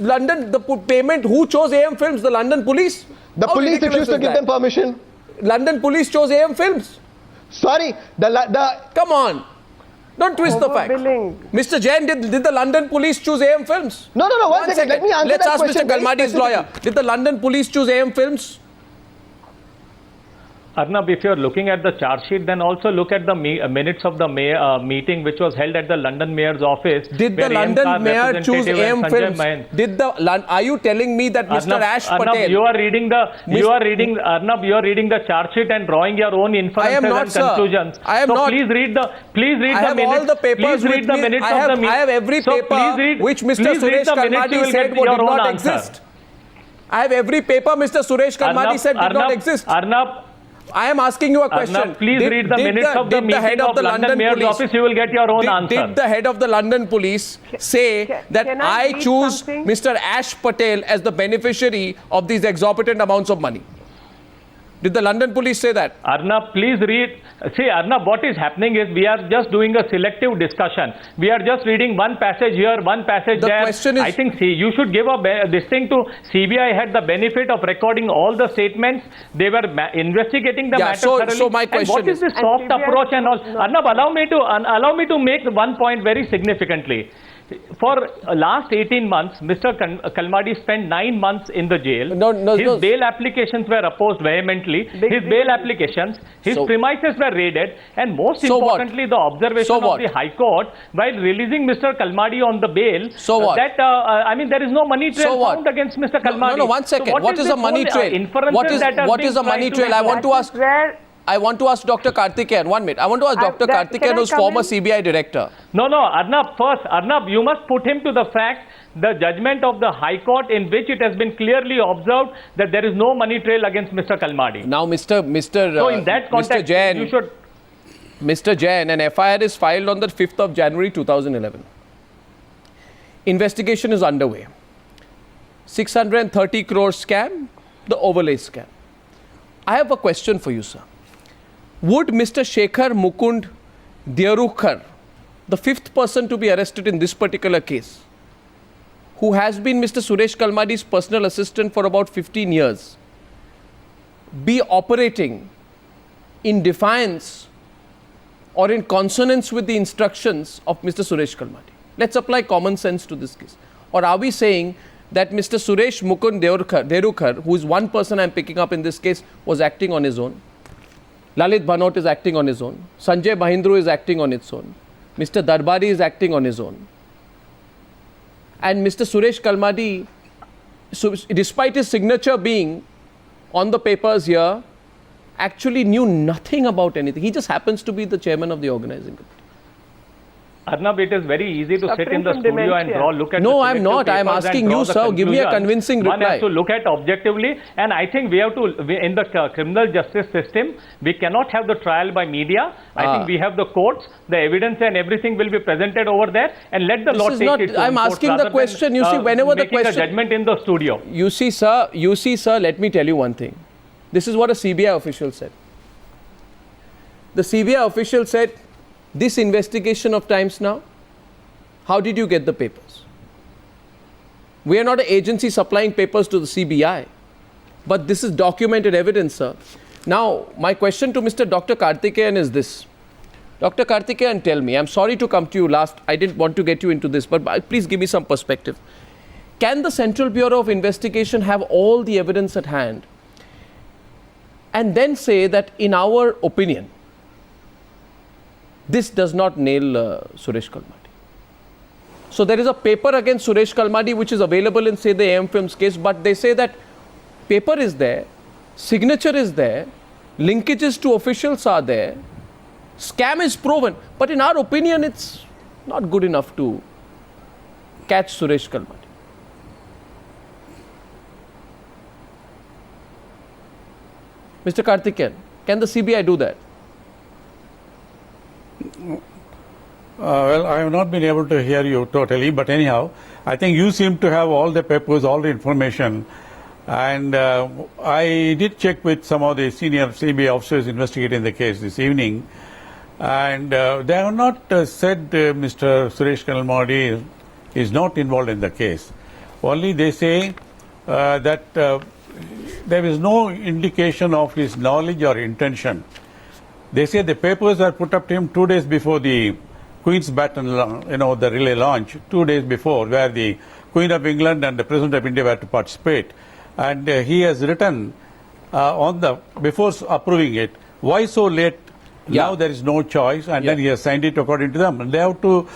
London, the payment, who chose AM Films? The London police? The How police ridiculous refused to is give that? them permission. London police chose AM Films. Sorry, the Come on. Don't twist the facts. Overbilling. Mr. Jain, did the London police choose AM Films? no, one second. Let me answer Let's that ask question Mr. very Kalmadi's lawyer. specifically. Did the London police choose AM Films? Arnab, if you're looking at the charge sheet, then also look at the minutes of the meeting which was held at the London Mayor's office. Did the where London AMCAR mayor choose representative AM and Sanjay Films? Mahin- Are you telling me that Mr. Ash Arnab, Patel? you are reading the charge sheet and drawing your own inferences I am not, and sir. conclusions. I am so not. Please read the I have minutes. all the papers Please read with the me. minutes I of have, the meeting. I have every paper which Mr. Suresh Kalmadi said did not exist. I have every paper Mr. Suresh Kalmadi said did not exist. Arnab, I am asking you a question. Arnab, please read the minutes of the meeting of the London Mayor's office. You will get your own answer. Did the head of the London police say that can I I read choose something? Mr. Ash Patel as the beneficiary of these exorbitant amounts of money? Did the London police say that? Arnab, please read. See, Arnab, what is happening is we are just doing a selective discussion. We are just reading one passage here, one passage The there. question is- I think you should give this thing to CBI had the benefit of recording all the statements. They were investigating the Yeah, matter so thoroughly. my And question what is is- this And soft CBI approach and all? no. Arnab, allow me to make one point very significantly. For last 18 months, Mr. Kalmadi spent 9 months in the jail. His bail applications were opposed vehemently. His bail applications, his premises were raided, and most So what? importantly, the observation So of what? the High Court while releasing Mr. Kalmadi on the bail. So what? That I mean, there is no money trail So what? found against Mr. Kalmadi. No, 1 second. So what is a this money whole, trail? inferences What is that are being a money tried trail? make? I want to ask. Where I want to ask Dr. Karthikeyan. 1 minute. I want to ask Dr. can Karthikeyan, I who's come former in? CBI director. No, Arnab, you must put him to the fact, the judgment of the High Court in which it has been clearly observed that there is no money trail against Mr. Kalmadi. Now, So in that context, Mr. Jain, you should... Mr. Jain, an FIR is filed on the 5th of January 2011. Investigation is underway. 630 crore scam, the overlay scam. I have a question for you, sir. Would Mr. Shekhar Mukund Deorukar, the 5th person to be arrested in this particular case, who has been Mr. Suresh Kalmadi's personal assistant for about 15 years, be operating in defiance or in consonance with the instructions of Mr. Suresh Kalmadi? Let's apply common sense to this case. Or are we saying that Mr. Suresh Mukund Deorukar, who is one person I'm picking up in this case, was acting on his own? Lalit Bhanot is acting on his own. Sanjay Mahindra is acting on its own. Mr. Darbari is acting on his own. And Mr. Suresh Kalmadi, despite his signature being on the papers here, actually knew nothing about anything. He just happens to be the chairman of the organizing committee. Arnab, it is very easy to sit Suffering in the from studio and dementia. look at No, the I'm not. I'm papers and asking draw you, the sir. Give me a conclusions. convincing One reply. has to look at objectively, and I think we have to, in the criminal justice system, we cannot have the trial by media. I think we have the courts, the evidence and everything will be presented over there, and let the law is take not- its own I'm course asking the rather than, question. You see, whenever the making a question- judgment in the studio. You see, sir, let me tell you one thing. This is what a CBI official said. The CBI official said, this investigation of Times Now, how did you get the papers? We are not an agency supplying papers to the CBI, but this is documented evidence, sir. Now, my question to Mr. Dr. Karthikeyan is this. Dr. Karthikeyan, tell me, I'm sorry to come to you last, I didn't want to get you into this, but please give me some perspective. Can the Central Bureau of Investigation have all the evidence at hand and then say that in our opinion, this does not nail Suresh Kalmadi? So there is a paper against Suresh Kalmadi which is available in, say, the AM Films case, but they say that paper is there, signature is there, linkages to officials are there, scam is proven, but in our opinion it's not good enough to catch Suresh Kalmadi. Mr. Karthikeyan, can the CBI do that? Well, I have not been able to hear you totally, but anyhow, I think you seem to have all the papers, all the information. And I did check with some of the senior CBI officers investigating the case this evening. And they have not said Mr. Suresh Kalmadi is not involved in the case. Only they say that there is no indication of his knowledge or intention. They say the papers are put up to him 2 days before the Queen's Baton, the relay launch, 2 days before, where the Queen of England and the President of India were to participate. And he has written before approving it, why so late? Yeah. Now there is no choice, and then he has signed it according to them. And they have to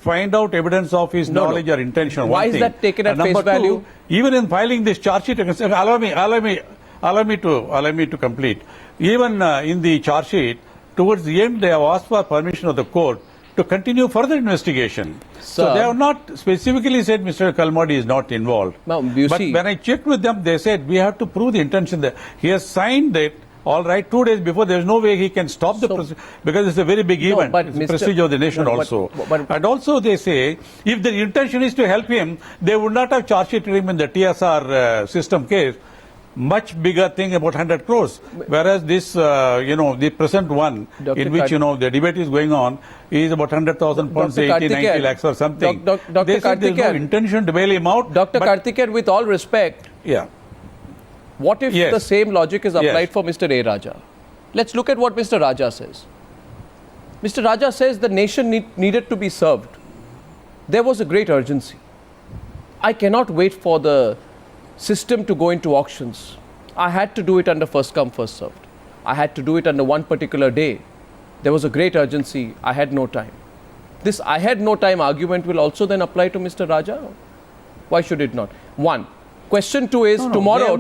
find out evidence of his knowledge or intention. Why is that taken at face value? Even in filing this charge sheet, allow me to complete. Even in the charge sheet, towards the end, they have asked for permission of the court to continue further investigation. So they have not specifically said Mr. Kalmadi is not involved. Now, but when I checked with them, they said we have to prove the intention that he has signed it. All right, 2 days before, there is no way he can stop the because it's a very big event. But it's the prestige of the nation also. And also they say, if the intention is to help him, they would not have charged him in the TSR system case. Much bigger thing, about 100 crores. Whereas this, the present one, in which, the debate is going on, is about 100,000 pounds, 80, 90 lakhs or something. Dr. They said there's no intention to bail him out. Dr. Karthikeyan, with all respect, yeah. What if the same logic is applied for Mr. A. Raja? Let's look at what Mr. Raja says. Mr. Raja says the nation needed to be served. There was a great urgency. I cannot wait for the system to go into auctions. I had to do it under first come, first served. I had to do it under one particular day. There was a great urgency. I had no time. This I had no time argument will also then apply to Mr. Raja? Why should it not? One. Question 2 is tomorrow,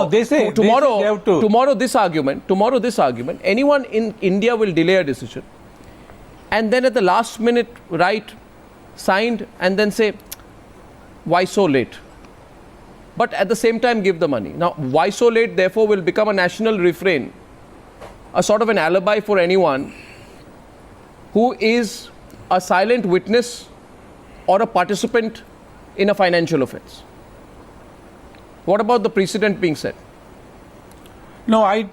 this argument, anyone in India will delay a decision and then at the last minute write, signed and then say, why so late? But at the same time give the money. Now, why so late therefore will become a national refrain, a sort of an alibi for anyone who is a silent witness or a participant in a financial offense. What about the precedent being set? No,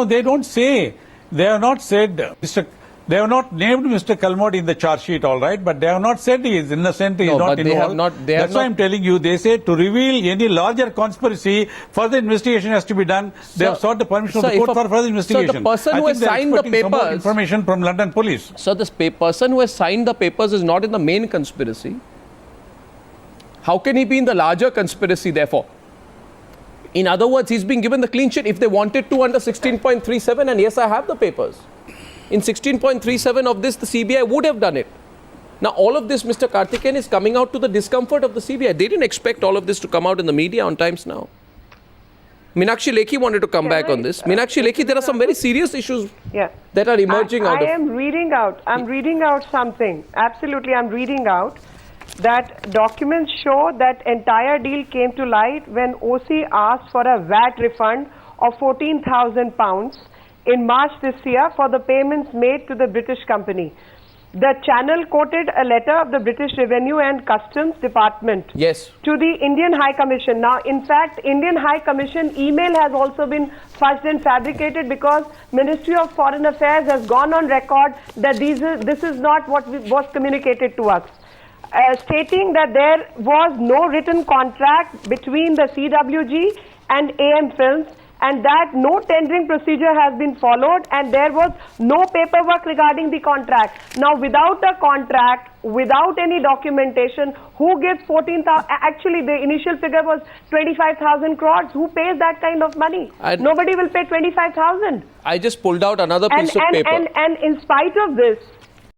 they don't say. They have not said, they have not named Mr. Kalmadi in the charge sheet, all right, but they have not said he is innocent, he is not involved. That's why I'm telling you, they say to reveal any larger conspiracy, further investigation has to be done. They have sought the permission of the court for further investigation. So the person who has signed the papers, information from London police. So this person who has signed the papers is not in the main conspiracy. How can he be in the larger conspiracy, therefore? In other words, he's been given the clean sheet if they wanted to under 16.37, and yes, I have the papers. In 16.37 of this, the CBI would have done it. Now, all of this, Mr. Karthikeyan, is coming out to the discomfort of the CBI. They didn't expect all of this to come out in the media on Times Now. Meenakshi Lekhi wanted to come back on this. Meenakshi Lekhi, there are some very serious issues that are emerging out of... I'm reading out something. Absolutely, I'm reading out that documents show that entire deal came to light when OC asked for a VAT refund of 14,000 pounds in March this year for the payments made to the British company. The channel quoted a letter of the British Revenue and Customs Department to the Indian High Commission. Now, in fact, Indian High Commission email has also been fudged and fabricated because Ministry of Foreign Affairs has gone on record that this is not what was communicated to us. Stating that there was no written contract between the CWG and AM Films and that no tendering procedure has been followed and there was no paperwork regarding the contract. Now, without a contract, without any documentation, who gives 14,000? Actually, the initial figure was 25,000 crores. Who pays that kind of money? Nobody will pay 25,000. I just pulled out another piece of paper. And in spite of this,